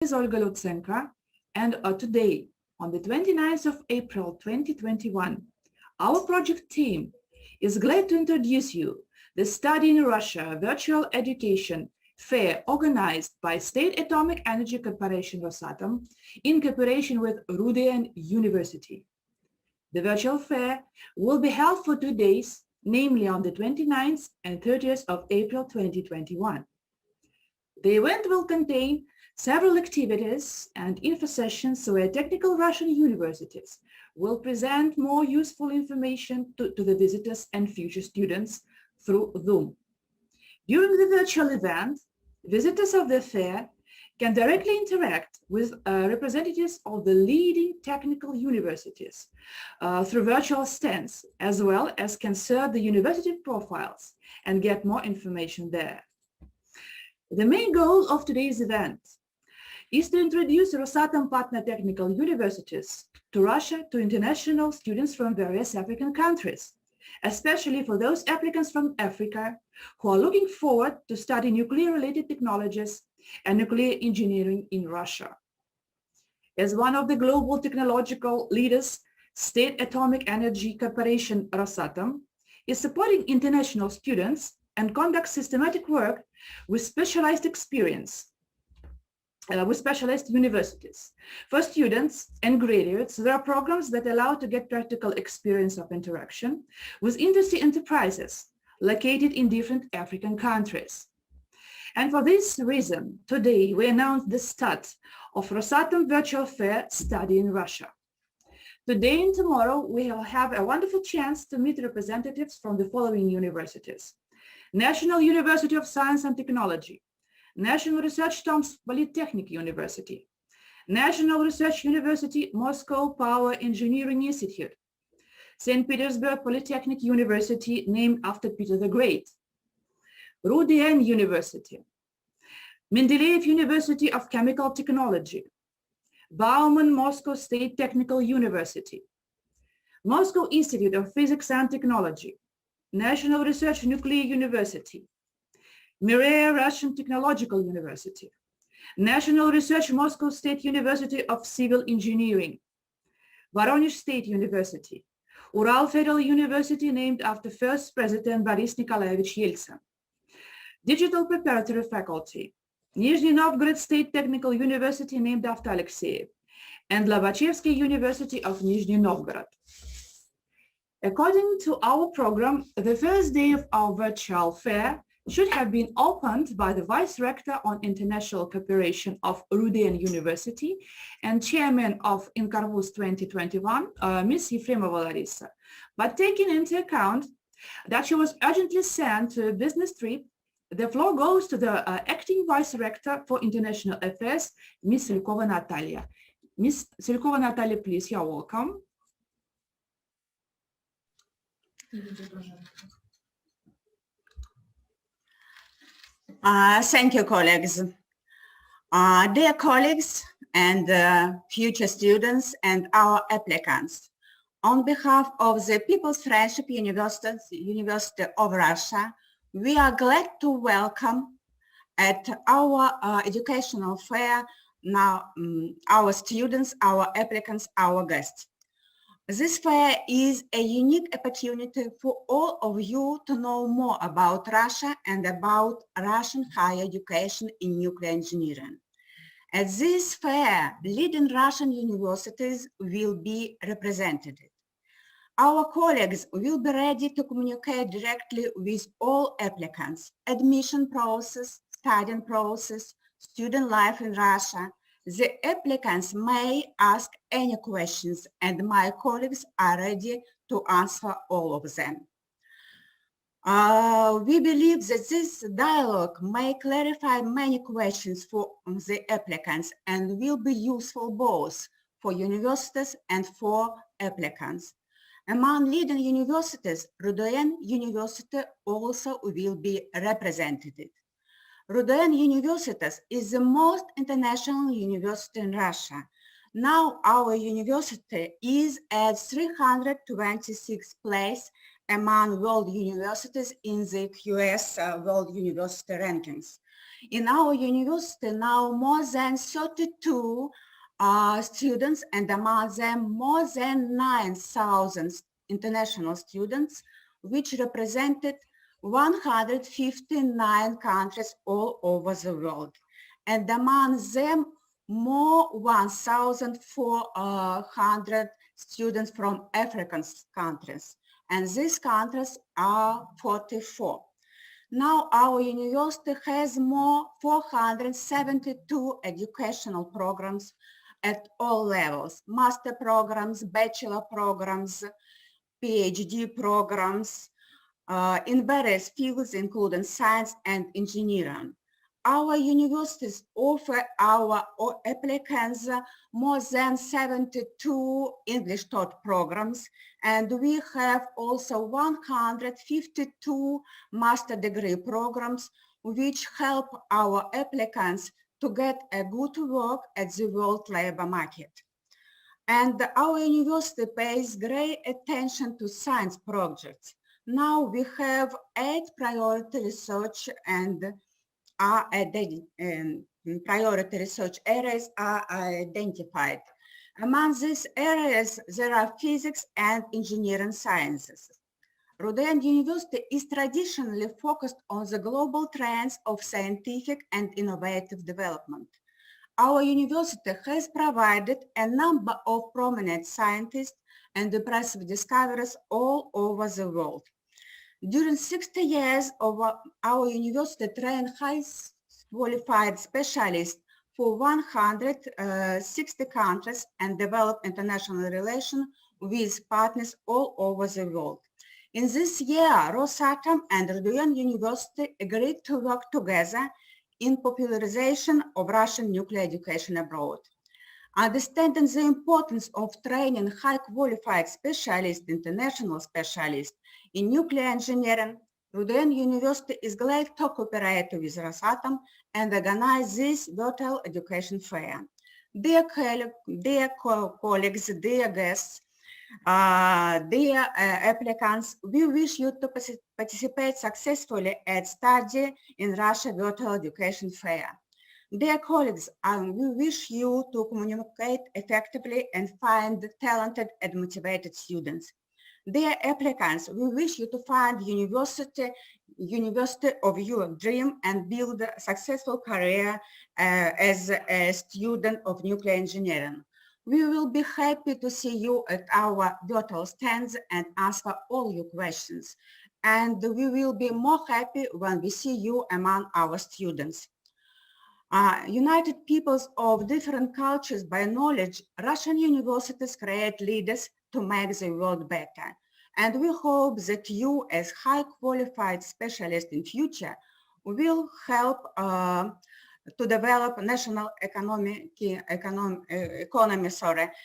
is Olga Lutsenko, and today, on the 29th of April 2021, our project team is glad to introduce you the Study in Russia Virtual Education Fair organized by State Atomic Energy Corporation Rosatom in cooperation with RUDN University. The virtual fair will be held for 2 days, namely on the 29th and 30th of April 2021. The event will contain several activities and info sessions where technical Russian universities will present more useful information to the visitors and future students through Zoom. During the virtual event, visitors of the fair can directly interact with representatives of the leading technical universities through virtual stands, as well as can search the university profiles and get more information there. The main goal of today's event is to introduce Rosatom partner technical universities to Russia to international students from various African countries, especially for those applicants from Africa who are looking forward to study nuclear-related technologies and nuclear engineering in Russia. As one of the global technological leaders, State Atomic Energy Corporation Rosatom is supporting international students and conducts systematic work with specialized universities. For students and graduates, there are programs that allow to get practical experience of interaction with industry enterprises located in different African countries. And for this reason, today we announce the start of Rosatom Virtual Fair Study in Russia. Today and tomorrow, we will have a wonderful chance to meet representatives from the following universities: National University of Science and Technology, National Research Tomsk Polytechnic University, National Research University Moscow Power Engineering Institute, St. Petersburg Polytechnic University named after Peter the Great, RUDN University, Mendeleev University of Chemical Technology, Bauman Moscow State Technical University, Moscow Institute of Physics and Technology, National Research Nuclear University, Mireia Russian Technological University, National Research Moscow State University of Civil Engineering, Voronezh State University, Ural Federal University named after first President Boris Nikolaevich Yeltsin, Digital Preparatory Faculty, Nizhny Novgorod State Technical University named after Alexeyev, and Lobachevsky University of Nizhny Novgorod. According to our program, the first day of our virtual fair should have been opened by the Vice Rector on International Cooperation of RUDN University and Chairman of Inkarvuz 2021, Ms. Yefremova Larissa. But taking into account that she was urgently sent to a business trip, the floor goes to the Acting Vice Rector for International Affairs, Ms. Selykova Natalia. Ms. Selykova Natalia, please, you're welcome. Thank you, colleagues. Dear colleagues and future students and our applicants, on behalf of the People's Friendship University of Russia, we are glad to welcome at our educational fair now our students, our applicants, our guests. This fair is a unique opportunity for all of you to know more about Russia and about Russian higher education in nuclear engineering. At this fair, leading Russian universities will be represented. Our colleagues will be ready to communicate directly with all applicants, admission process, studying process, student life in Russia. The applicants may ask any questions and my colleagues are ready to answer all of them. We believe that this dialogue may clarify many questions for the applicants and will be useful both for universities and for applicants. Among leading universities, RUDN University also will be represented. RUDN University is the most international university in Russia. Now our university is at 326th place among world universities in the US World University Rankings. In our university now more than 32 students, and among them more than 9,000 international students, which represented 159 countries all over the world. And among them, more 1,400 students from African countries. And these countries are 44. Now our university has more 472 educational programs at all levels, master programs, bachelor programs, PhD programs, in various fields, including science and engineering. Our universities offer our applicants more than 72 English taught programs, and we have also 152 master degree programs which help our applicants to get a good work at the world labor market. And our university pays great attention to science projects. Now we have 8 priority research and priority research areas are identified. Among these areas, there are physics and engineering sciences. RUDN University is traditionally focused on the global trends of scientific and innovative development. Our university has provided a number of prominent scientists and impressive discoveries all over the world. During 60 years of our university trained highly qualified specialists for 160 countries and developed international relations with partners all over the world. In this year, Rosatom and RUDN University agreed to work together in popularization of Russian nuclear education abroad. Understanding the importance of training high qualified specialists, international specialists in nuclear engineering, RUDN University is glad to cooperate with Rosatom and organize this virtual education fair. Dear colleagues, dear guests, dear applicants, we wish you to participate successfully at Study in Russia Virtual Education Fair. Dear colleagues, we wish you to communicate effectively and find talented and motivated students. Dear applicants, we wish you to find university of your dream and build a successful career as a student of nuclear engineering. We will be happy to see you at our virtual stands and answer all your questions. And we will be more happy when we see you among our students. United peoples of different cultures by knowledge, Russian universities create leaders to make the world better. And we hope that you, as high qualified specialists in future, will help to develop national economy,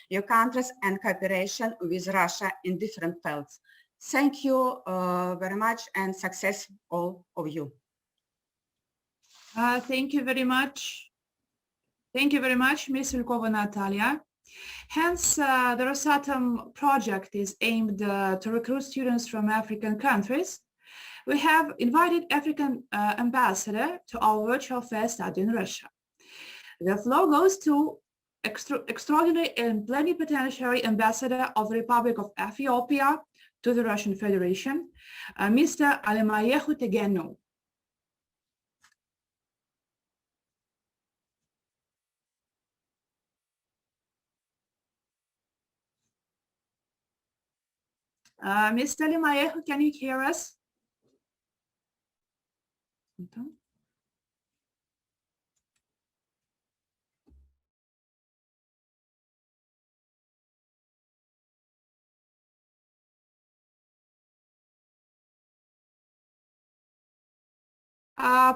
your countries and cooperation with Russia in different fields. Thank you very much and success all of you. Thank you very much. Thank you very much, Ms. Vilkova Natalia. Hence, the Rosatom project is aimed to recruit students from African countries. We have invited African ambassador to our virtual fair Study in Russia. The floor goes to extraordinary and plenipotentiary ambassador of the Republic of Ethiopia to the Russian Federation, Mr. Alemayehu Tegenu. Mr. Alemayehu, can you hear us?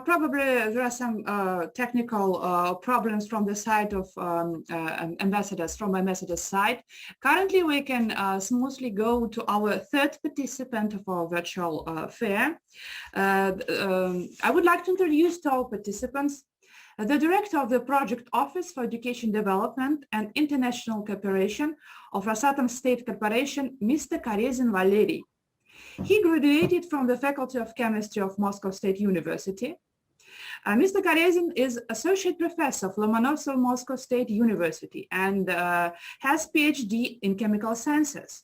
Probably there are some technical problems from the side of ambassadors, from ambassador's side. Currently, we can smoothly go to our third participant of our virtual fair. I would like to introduce to our participants the Director of the Project Office for Education Development and International Cooperation of Rosatom State Corporation, Mr. Karezin Valery. He graduated from the Faculty of Chemistry of Moscow State University. Mr. Karezin is Associate Professor of Lomonosov Moscow State University and has PhD in Chemical Sciences.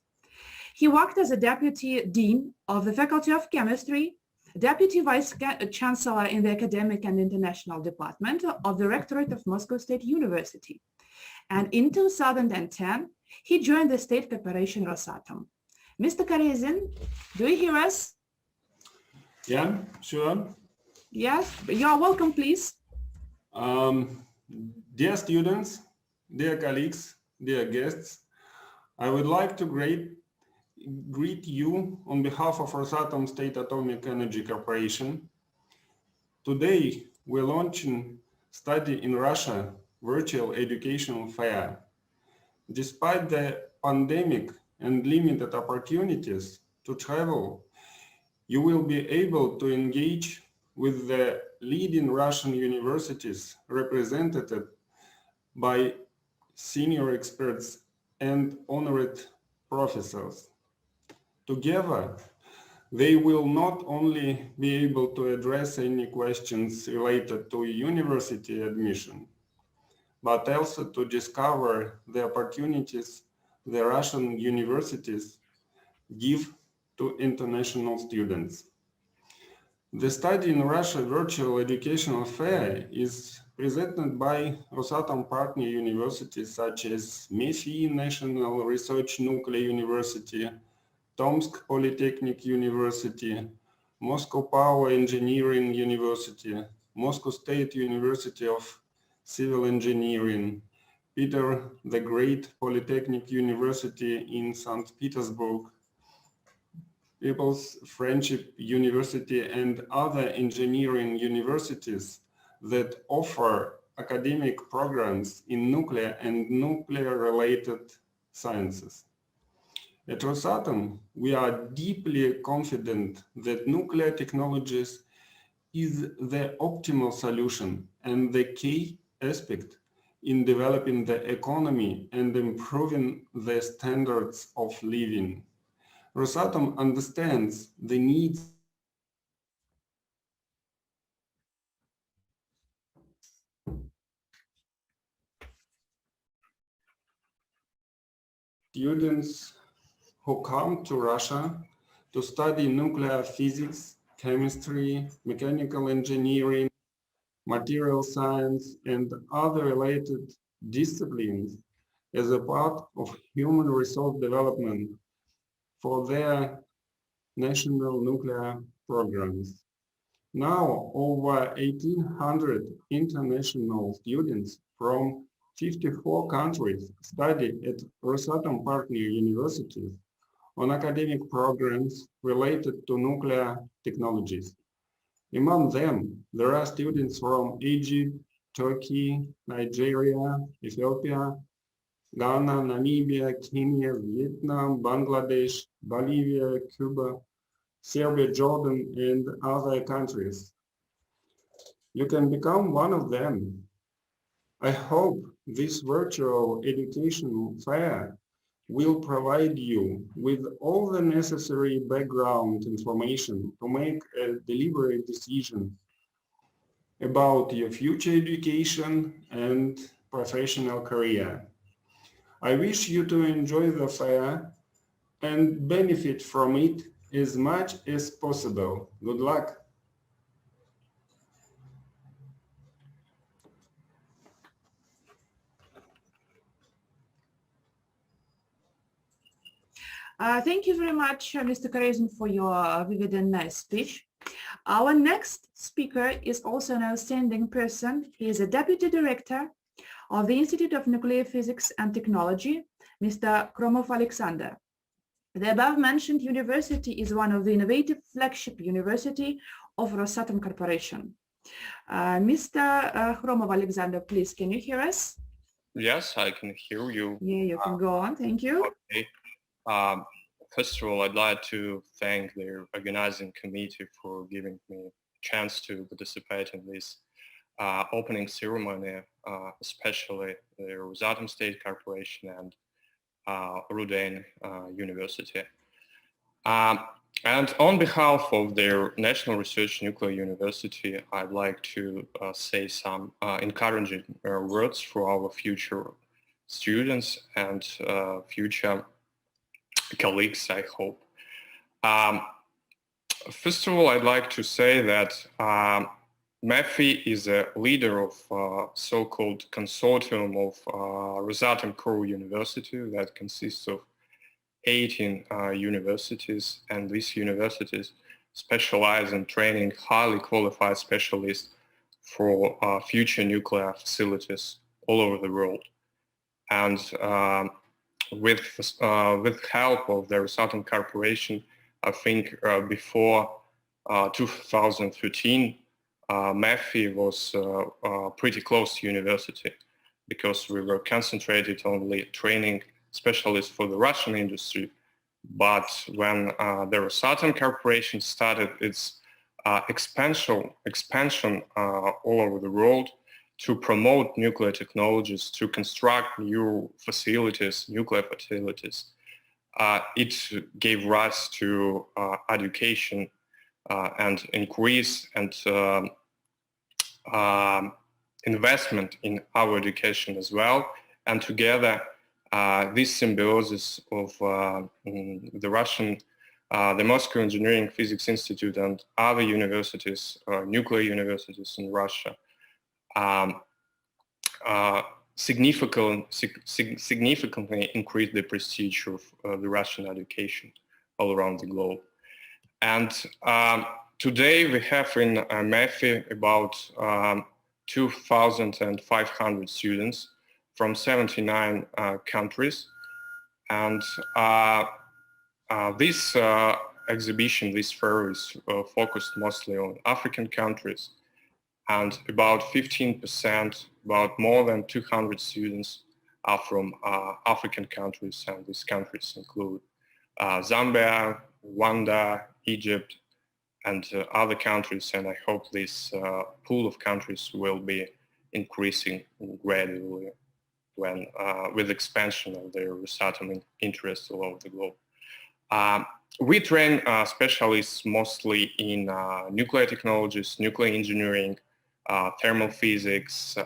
He worked as a Deputy Dean of the Faculty of Chemistry, Deputy Vice Chancellor in the Academic and International Department of the Rectorate of Moscow State University. And in 2010, he joined the state corporation Rosatom. Mr. Karezin, do you hear us? Yeah, sure. Yes, you are welcome, please. Dear students, dear colleagues, dear guests, I would like to greet you on behalf of Rosatom State Atomic Energy Corporation. Today, we're launching Study in Russia virtual educational fair. Despite the pandemic and limited opportunities to travel, you will be able to engage with the leading Russian universities represented by senior experts and honored professors. Together, they will not only be able to address any questions related to university admission, but also to discover the opportunities the Russian universities give to international students. The Study in Russia virtual educational fair is presented by Rosatom partner universities such as MEFI National Research Nuclear University, Tomsk Polytechnic University, Moscow Power Engineering University, Moscow State University of Civil Engineering, Peter the Great Polytechnic University in St. Petersburg, People's Friendship University, and other engineering universities that offer academic programs in nuclear and nuclear-related sciences. At Rosatom, we are deeply confident that nuclear technologies is the optimal solution and the key aspect in developing the economy and improving the standards of living. Rosatom understands the needs students who come to Russia to study nuclear physics, chemistry, mechanical engineering, material science, and other related disciplines as a part of human resource development for their national nuclear programs. Now, over 1,800 international students from 54 countries study at Rosatom partner universities on academic programs related to nuclear technologies. Among them, there are students from Egypt, Turkey, Nigeria, Ethiopia, Ghana, Namibia, Kenya, Vietnam, Bangladesh, Bolivia, Cuba, Serbia, Jordan, and other countries. You can become one of them. I hope this virtual education fair will provide you with all the necessary background information to make a deliberate decision about your future education and professional career. I wish you to enjoy the fair and benefit from it as much as possible. Good luck. Thank you very much, Mr. Karezin, for your vivid and nice speech. Our next speaker is also an outstanding person. He is a Deputy Director of the Institute of Nuclear Physics and Technology, Mr. Kromov Alexander. The above-mentioned university is one of the innovative flagship university of Rosatom Corporation. Mr. Kromov Alexander, please, can you hear us? Yes, I can hear you. Yeah, you can go on. Thank you. Okay. First of all, I'd like to thank the organizing committee for giving me a chance to participate in this opening ceremony, especially the Rosatom State Corporation and RUDN University. And on behalf of their National Research Nuclear University, I'd like to say some encouraging words for our future students and future colleagues, I hope. First of all, I'd like to say that MEFI is a leader of so-called consortium of Rosatom Core University that consists of 18 universities, and these universities specialize in training highly qualified specialists for future nuclear facilities all over the world. And with help of the Rosatom Corporation, I think before 2013, MEFI was pretty close to university, because we were concentrated only training specialists for the Russian industry. But when the Rosatom Corporation started its expansion all over the world to promote nuclear technologies, to construct new facilities, nuclear facilities, it gave rise to education and increase and investment in our education as well. And together, this symbiosis of the Russian, the Moscow Engineering Physics Institute and other universities, nuclear universities in Russia, significantly increased the prestige of the Russian education all around the globe. And today we have in MEFI about 2,500 students from 79 countries. And this exhibition, this fair is focused mostly on African countries, and about 15%, about more than 200 students are from African countries, and these countries include Zambia, Rwanda, Egypt, and other countries, and I hope this pool of countries will be increasing gradually when with expansion of their Rosatom interests all over the globe. We train specialists mostly in nuclear technologies, nuclear engineering, thermal physics,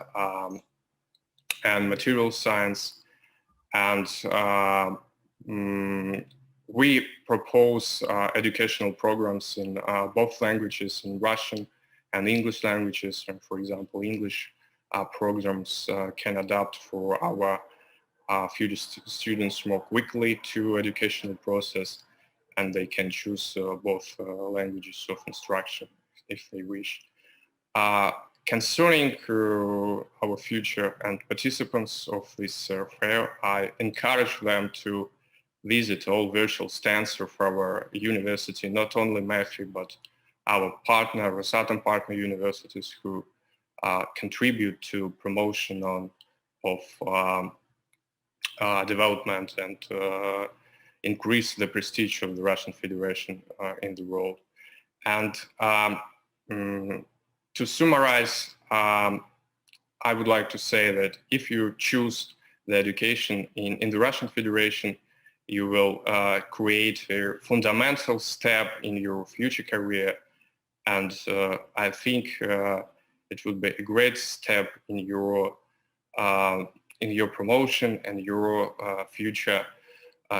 and material science, and we propose educational programs in both languages, in Russian and English languages. And for example, English programs can adapt for our future students more quickly to educational process, and they can choose both languages of instruction if they wish. Concerning our future and participants of this fair, I encourage them to visit all virtual stands of our university, not only MEFI, but our partner, Rosatom partner universities, who contribute to promotion of development and increase the prestige of the Russian Federation in the world. And to summarize, I would like to say that if you choose the education in the Russian Federation, you will create a fundamental step in your future career. And I think it would be a great step in your promotion and your future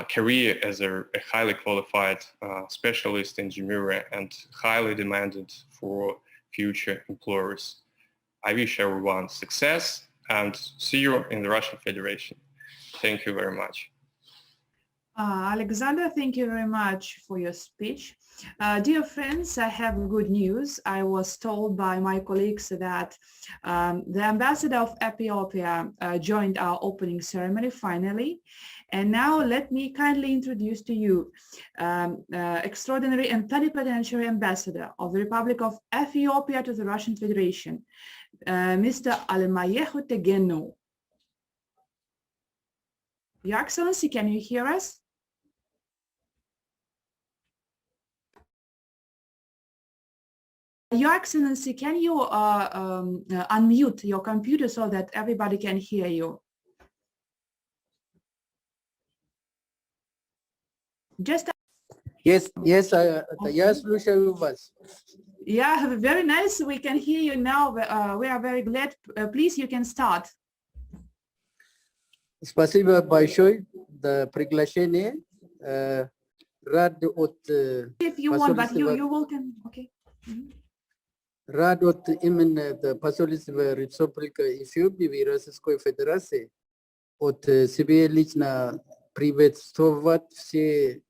career as a highly qualified specialist engineer and highly demanded for future employers. I wish everyone success and see you in the Russian Federation. Thank you very much. Alexander, thank you very much for your speech. Dear friends, I have good news. I was told by my colleagues that the ambassador of Ethiopia joined our opening ceremony finally. And now let me kindly introduce to you extraordinary and plenipotentiary ambassador of the Republic of Ethiopia to the Russian Federation, Mr. Alemayehu Tegenu. Your Excellency, can you hear us? Your Excellency, can you unmute your computer so that everybody can hear you? Just Yes, я слушаю вас. Yeah, very nice. We can hear you now. We are very glad. Please, you can start. Спасибо большое за приглашение. Рад от If you want, but посольства, you will can. Okay. рад от именно посольства Республики Эфиопии в Российской Федерации от себе лично приветствовать все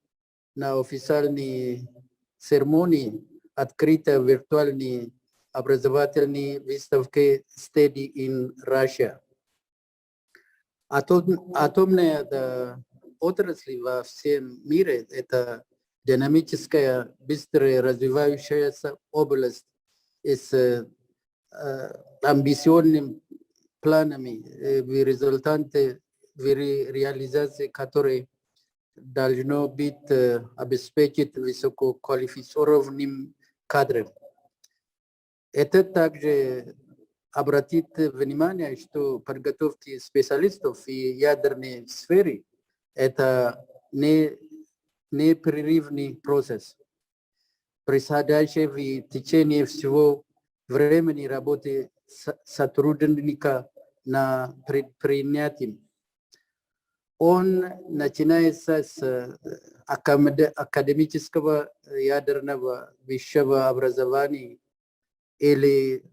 на официальные церемонии открытой виртуальной образовательной выставки Study in Russia. Атомная отрасль во всем мире – это динамическая, быстро развивающаяся область с амбициозными планами, в результате реализации которой должно быть обеспечить высококвалифицированным кадром. Это также обратит внимание, что подготовка специалистов в ядерной сфере – это непрерывный процесс, происходящий в течение всего времени работы сотрудника на предприятии. Он начинается с академического ядерного высшего образования или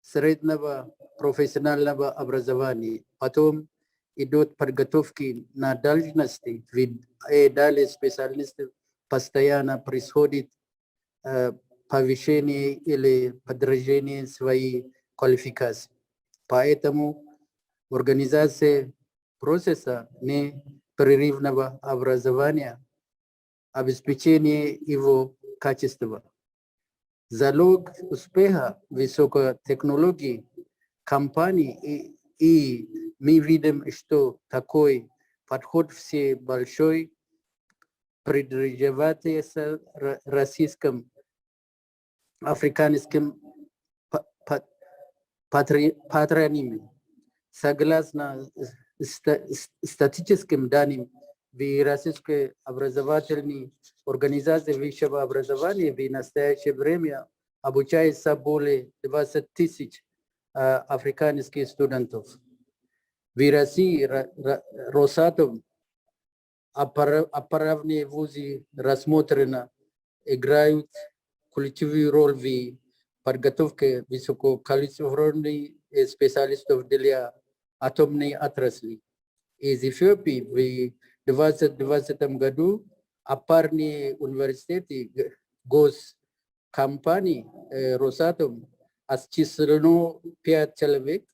среднего профессионального образования. Потом идет подготовка на должности, ведь далее специалисты постоянно происходит повышение или подражение своей квалификации. Поэтому организация процесса непрерывного образования, обеспечение его качества. Залог успеха высокой технологии компании, и мы видим, что такой подход все большой придерживается российским, африканским патронами. Согласно статистическим данным, в Российской образовательной организации высшего образования в настоящее время обучается более 20 тысяч африканских студентов. В России Росатом оправные вузы рассмотрено играют ключевую роль в подготовке высококвалифицированных специалистов для атомной отрасли. Из Эфиопии в 2020 году опорные университеты госкомпании Росатом осчислено 5 человек,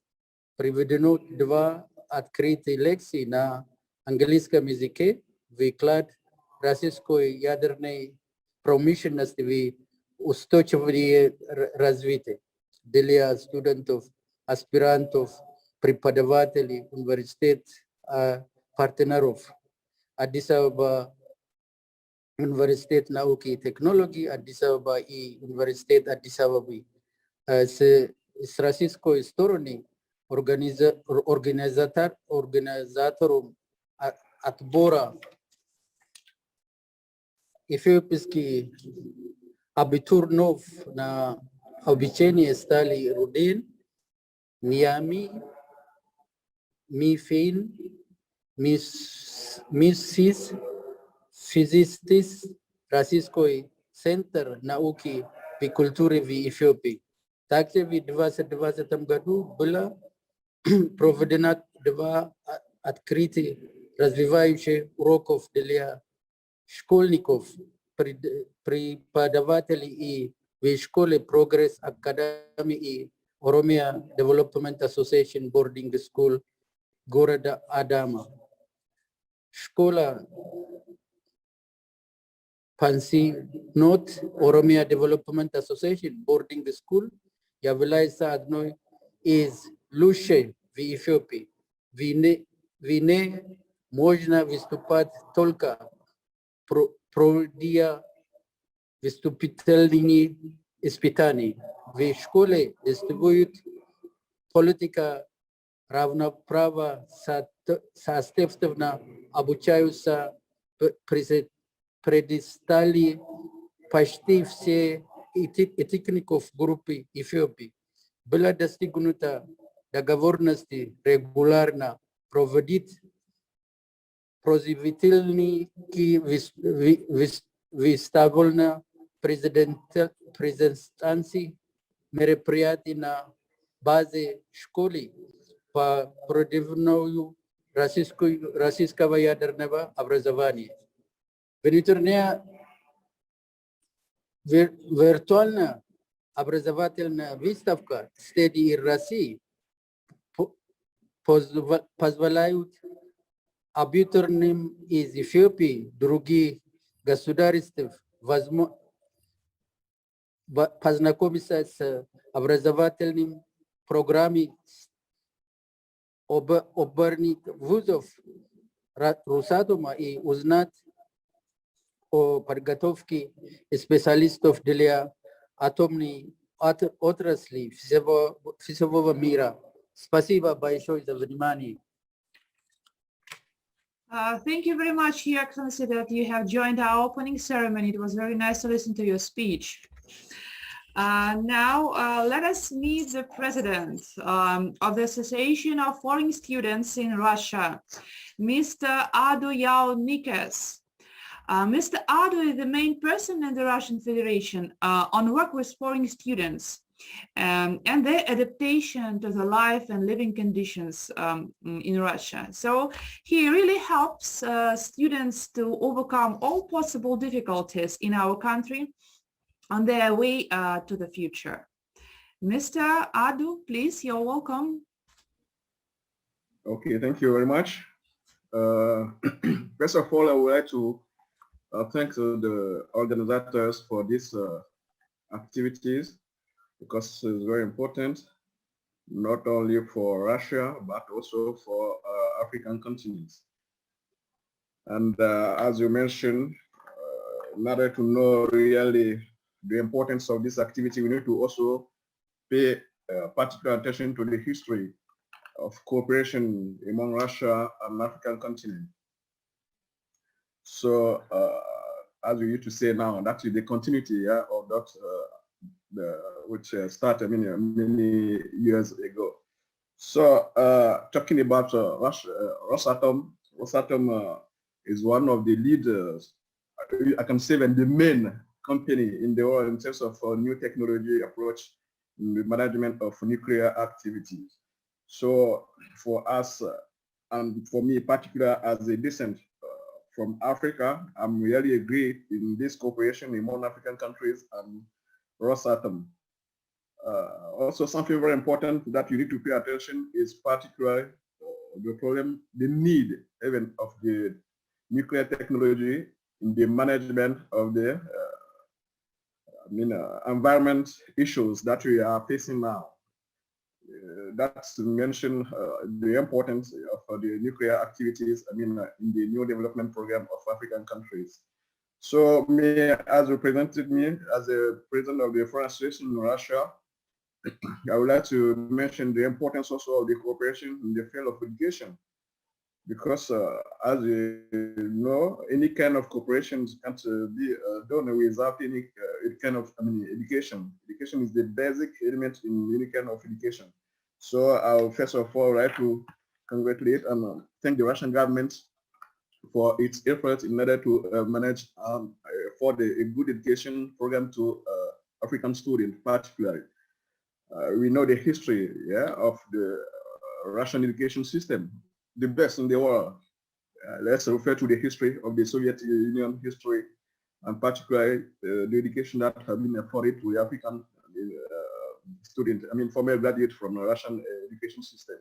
проведено 2 открытые лекции на английском языке, выклад российской ядерной промышленности в устойчивое развитие для студентов, аспирантов, преподавателей, университет, партнеров. Аддис Абаба университет науки и технологий, Аддис Абаба и университет Аддис Абабы. С российской стороны организатором отбора эфиопийских абитуриентов на обучение стали RUDN, Ниами, МИФИН, МИСИС, физист, Российский центр науки и культуры в Эфиопии. Также в 2020 году было проведено 2 открытых развивающих уроков для школьников, преподавателей и в школе Прогресс Академии и Oromia Development Association Boarding School города Адама. Школа Пансионат Oromia Development Association Boarding School является одной из лучших в Эфиопии. В ней можно выступать только пройдя вступительные испытания. В школе действует политика равноправия, соответственно обучаются предистали почти все этников группы Эфиопии. Была достигнута договоренности регулярно проводить производительные выставления презентации мероприятий на базе школы по продвижению российского ядерного образования. Внутренняя виртуальная образовательная выставка «Стеди и России» позволяют абитуриентам из Эфиопии, других государств познакомиться с образовательными программами оборонных вузов Росатома и узнать о подготовке специалистов для атомной отрасли всего мира. Спасибо большое за внимание. Thank you very much, Your Excellency, that you have joined our opening ceremony. It was very nice to listen to your speech. Now, let us meet the president of the Association of Foreign Students in Russia, Mr. Adu Nikes. Mr. Adu is the main person in the Russian Federation on work with foreign students and their adaptation to the life and living conditions in Russia. So he really helps students to overcome all possible difficulties in our country on their way to the future. Mr. Adu, please, you're welcome. Okay, thank you very much. First of all, I would like to thank the organizers for these activities, because it's very important, not only for Russia, but also for African continents. And as you mentioned, in order to know really the importance of this activity, we need to also pay particular attention to the history of cooperation among Russia and African continent. So, as we used to say now, that is the continuity of that which started many years ago. So, talking about Rosatom is one of the leaders, I can say, and the main company in the world in terms of new technology approach in the management of nuclear activities. So, for us, and for me in particular, as a descent from Africa, I'm really agree in this cooperation among African countries and Rosatom. Also, something very important that you need to pay attention is particularly the need even of the nuclear technology in the management of the environment issues that we are facing now. That's to mention the importance of the nuclear activities, in the new development program of African countries. So me, as represented me as a president of the Foreign Association in Russia, I would like to mention the importance also of the cooperation in the field of education, because as you know, any kind of cooperation can't be done without any kind of education. Education is the basic element in any kind of education. So I'll first of all like to congratulate and thank the Russian government for its efforts in order to manage for a good education program to African students particularly. We know the history of the Russian education system, the best in the world. Let's refer to the history of the Soviet Union history, and particularly the education that has been afforded to the African students, former graduates from the Russian education system.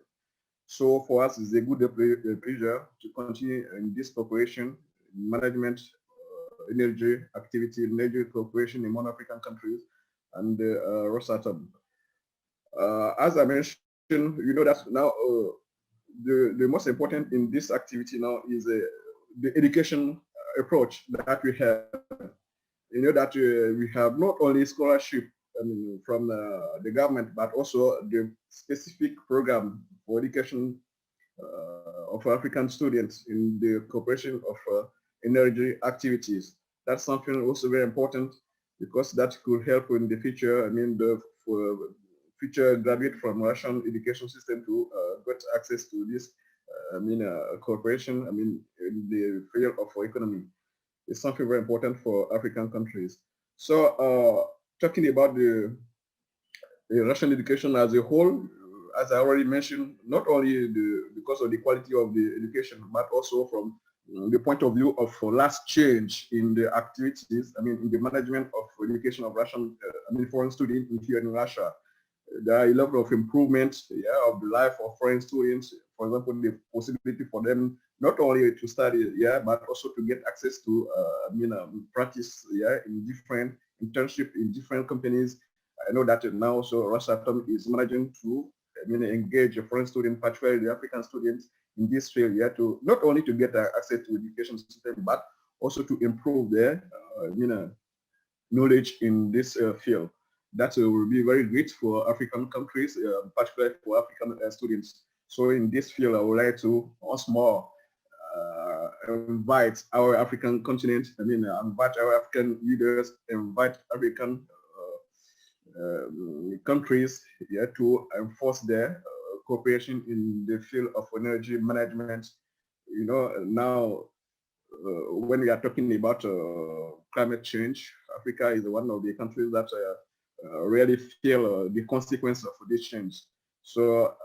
So for us, it's a good pleasure to continue in this cooperation, management, energy activity, energy cooperation among African countries and Rosatom. As I mentioned, you know that now the most important in this activity now is the education approach that we have. You know that we have not only scholarship from the government, but also the specific program for education of African students in the cooperation of energy activities. That's something also very important because that could help in the future. I mean, for future graduate from Russian education system to get access to this, cooperation. I mean, in the field of economy is something very important for African countries. So, talking about the Russian education as a whole, as I already mentioned, not only because of the quality of the education, but also from the point of view of last change in the activities, I mean, in the management of education of Russian, foreign students here in Russia. There are a lot of improvements of the life of foreign students. For example, the possibility for them not only to study, but also to get access to, practice, in different internship in different companies. I know that now also Rosatom is managing to engage a foreign student, particularly the African students in this field, to not only to get access to education system, but also to improve their knowledge in this field. That will be very great for African countries, particularly for African students. So in this field, I would like to once more invite our African continent, invite our African leaders, invite African countries to enforce their cooperation in the field of energy management. You know, now when we are talking about climate change, Africa is one of the countries that really feel the consequence of this change. So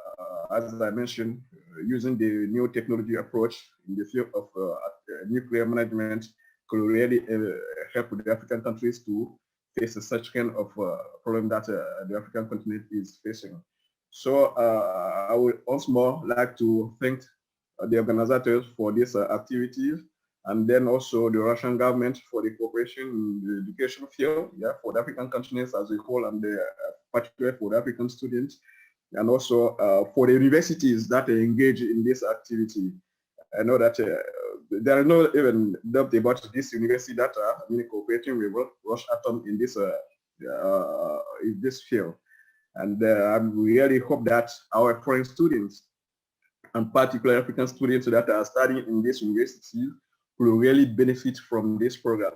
as I mentioned, using the new technology approach in the field of nuclear management could really help the African countries to face such kind of problem that the African continent is facing. So I would once more like to thank the organizers for this activities, and then also the Russian government for the cooperation in the education field, for the African continents as a whole, and particularly for the African students, and also for the universities that engage in this activity. I know that there are no even doubt about this university that are cooperating with Rosatom in this field. And I really hope that our foreign students, and particularly African students that are studying in this university, will really benefit from this program.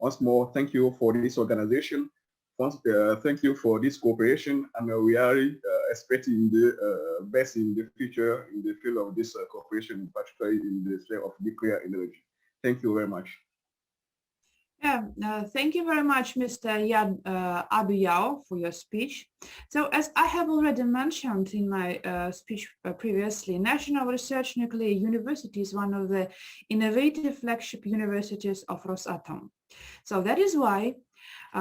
Once more, thank you for this organization. Once, thank you for this cooperation, and we are expecting the best in the future in the field of this cooperation, particularly in the field of nuclear energy. Thank you very much. Yeah, thank you very much, Mr. Yad Abuyao, for your speech. So as I have already mentioned in my speech previously, National Research Nuclear University is one of the innovative flagship universities of Rosatom. So that is why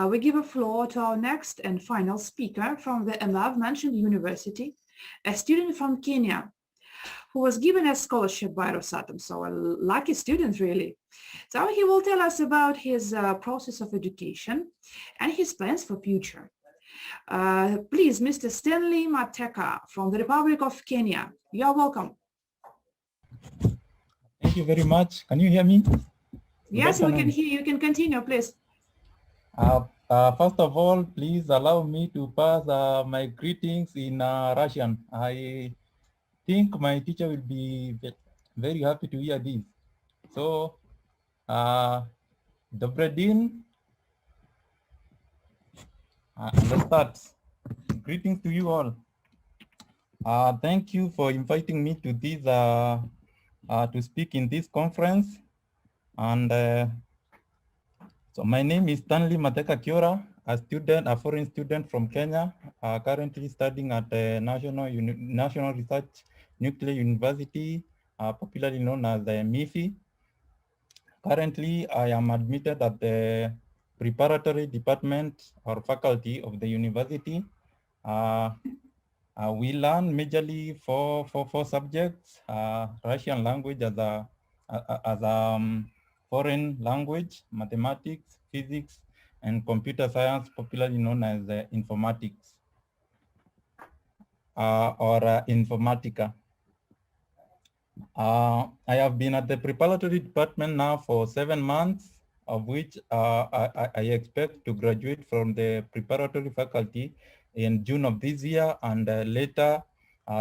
we give a floor to our next and final speaker from the above-mentioned university, a student from Kenya, who was given a scholarship by Rosatom, so a lucky student, really. So he will tell us about his process of education and his plans for future. Please, Mr. Stanley Mateka from the Republic of Kenya, you are welcome. Thank you very much. Can you hear me? Yes, we can hear you. You can continue, please. First of all, please allow me to pass my greetings in Russian. I think my teacher will be very happy to hear this. So, Добрый день. Let's start. Greetings to you all. Thank you for inviting me to this to speak in this conference. And so my name is Stanley Mateka Kiora, a foreign student from Kenya, currently studying at the National Research Nuclear University, popularly known as the MIFI. Currently, I am admitted at the preparatory department or faculty of the university. We learn majorly four subjects: Russian language as a foreign language, mathematics, physics, and computer science, popularly known as informatics or informatica. I have been at the preparatory department now for 7 months, of which I expect to graduate from the preparatory faculty in June of this year, and later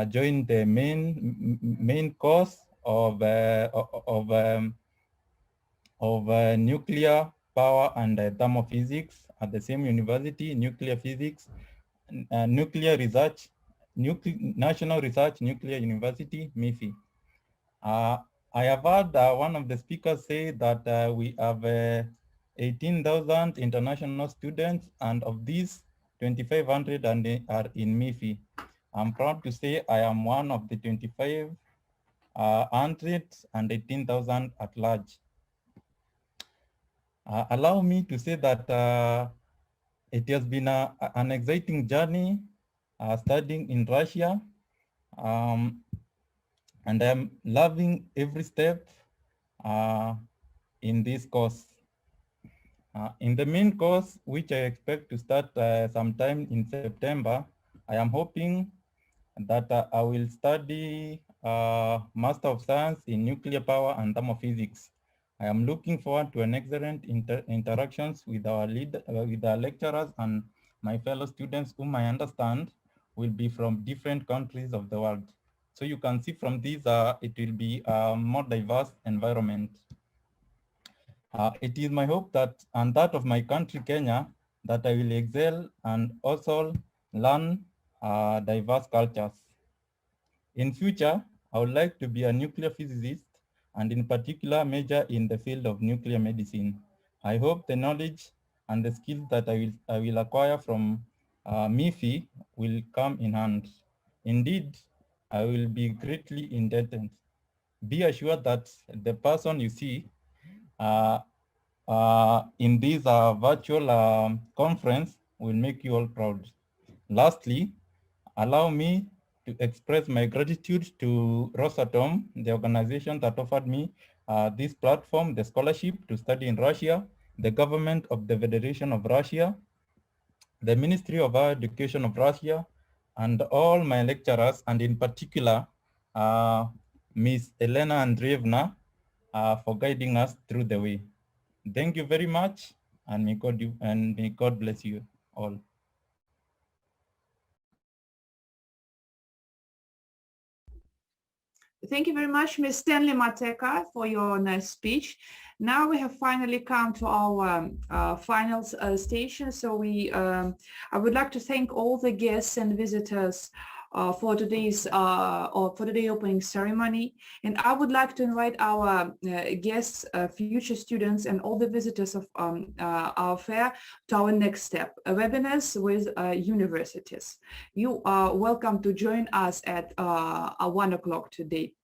join the main course of nuclear power and thermophysics at the same university, nuclear physics, nuclear research, National Research Nuclear University, MIFI. I have heard one of the speakers say that we have 18,000 international students, and of these, 2,500 are in MIFI. I'm proud to say I am one of the 2,500 and 18,000 at large. Allow me to say that it has been an exciting journey studying in Russia, and I'm loving every step in this course. In the main course, which I expect to start sometime in September, I am hoping that I will study Master of Science in Nuclear Power and Thermophysics. I am looking forward to an excellent interactions with our lecturers and my fellow students, whom I understand will be from different countries of the world. So you can see from these, it will be a more diverse environment. It is my hope that, and that of my country, Kenya, that I will excel and also learn diverse cultures. In future, I would like to be a nuclear physicist, and in particular major in the field of nuclear medicine. I hope the knowledge and the skills that I will acquire from MIFI will come in hand. Indeed, I will be greatly indebted. Be assured that the person you see in this virtual conference will make you all proud. Lastly, allow me to express my gratitude to Rosatom, the organization that offered me this platform, the scholarship to study in Russia, the government of the Federation of Russia, the Ministry of Higher Education of Russia, and all my lecturers, and in particular, Ms. Elena Andreevna, for guiding us through the way. Thank you very much, and may God bless you all. Thank you very much, Ms. Stanley Mateka, for your nice speech. Now we have finally come to our final station. So I would like to thank all the guests and visitors for today's opening ceremony, and I would like to invite our guests, future students, and all the visitors of our fair to our next step, webinars with universities. You are welcome to join us at 1 o'clock today.